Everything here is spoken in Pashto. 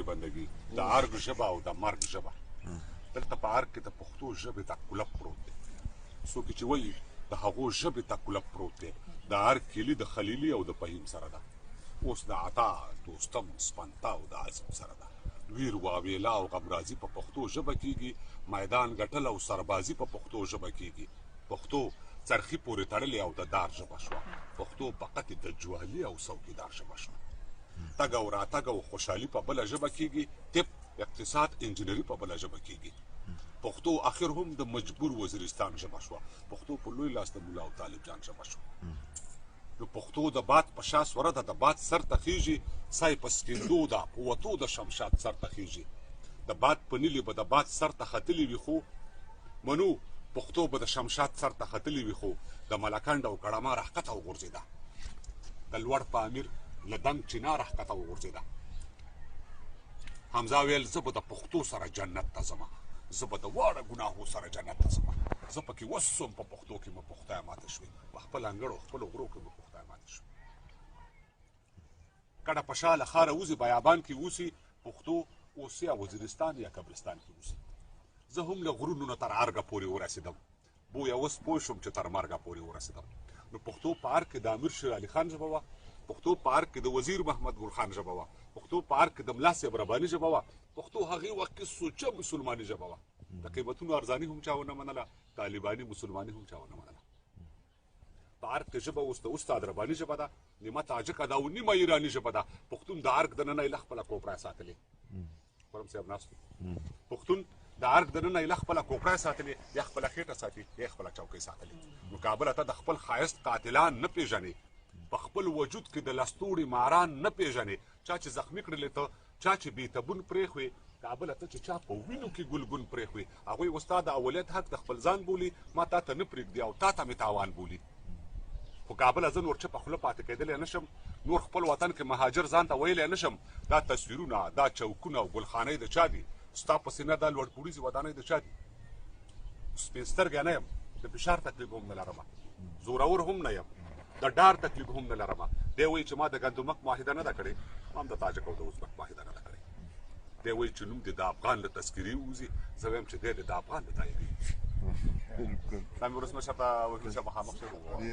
خدای بندګي د ارګ ژبه او د مرګ ژبه دلته په ارګ کې د پښتو ژبې ته کلب پروت دی څوک چې وایي د هغو ژبې ته کلب پروت دی د ارګ کلي د خلیلي او د فهیم سره ده اوس د عطا دوستم سپنتا او د عظیم سره ده ویر واویلا او غمرازي په پښتو ژبه کېږي میدان ګټل او سربازي په پښتو ژبه کېږي پښتو څرخي پورې تړلې او د دار ژبه شوه پښتو فقط د جوالي او څوکیدار ژبه شوه تګ او راتګ او خوشحالي په بله ژبه کېږي طب اقتصاد انجینري په بله ژبه کېږي پښتو اخر هم د مجبور وزیرستان ژبه شوه پښتو په لوی لاس د ملا او طالب جان ژبه شوه نو پښتو د باد په شا سوره ده د باد سر ته خیږي سای په سکندو ده په وتو د شمشاد سر ته خیږي د باد په نیلې به د باد سر ته ختلي وي خو منو پښتو به د شمشاد سر ته ختلي وي خو د ملکنډ او کړما راښکته وغورځېده د لوړ په امیر له دنګ چنا راښکته وغورځېده حمزه ویل زه به د پښتو سره جنت ته ځمه زه به د واړه ګناهو سره جنت ته ځمه زه پکې وسوم په پښتو کې مې پختای ماته شوې په خپل انګړ او خپلو غرو کې مې پختای ماته شوې کډه په شا له ښاره وځي بیابان کې اوسي پښتو اوس یا وزیرستان یا قبرستان کې اوسي زه هم له غرونو نه تر ارګه پورې ورسېدم بویه اوس پوه شوم چې تر مرګه پورې ورسېدم نو پښتو په ارګ کې د امیر شیر علي خان ژبه وه پښتو په ارګ کې د وزیر محمد ګل خان ژبه وه پښتو په ارګ کې د ملا صاحب رباني ژبه وه پښتو هغې وخت کې سوچه مسلماني ژبه وه د قیمتونو ارزاني هم چا ونه منله طالباني مسلماني هم چا ونه منله په ارګ کې ژبه اوس د استاد رباني ژبه ده نیمه تاجکه ده او نیمه ایراني ژبه ده پښتون د ارګ دننه ایله خپله کوپړه ساتلې خرم صاحب ناست پښتون د ارګ دننه ایله خپله کوپړه ساتلې یا خپله خېټه ساتي یا خپله چوکۍ ساتلې نو کابله ته د خپل ښایست قاتلان نه پېژنې په خپل وجود کې د لستوړي ماران نه پېژنې چا چې زخمي کړلې ته چا چې بېتبون پرېښوې کابله ته چې چا په وینو کې ګلګون پرېښوې هغوی اوس تا د اوليت حق د خپل ځان بولي ما تا ته نه پرېږدي او تا ته مې تاوان بولي خو کابله زه نور چپه خوله پاتې کېدلی نه شم نور خپل وطن کې مهاجر ځان ته ویلی نه شم دا تصویرونه دا چوکونه او ګلخانۍ د چا دي ستا په سینه دا لوړپوړیزې ودانۍ د چا دي سپین سترګی نه یم د فشار تکلیف هم نه لرمه زورور هم نه یم د ډار تکلیف هم نه لرمه دی وایي چې ما د ګندمک معاهده نه ده کړې ما هم د تاجک او د ازبک معاهده نه ده کړې دی وایي چې نوم دې د افغان له تذکرې ووځي زه وایم چې دی د افغان له تاییدې دا مې ولسمشر ته وکیل صاحب مخامخ شوی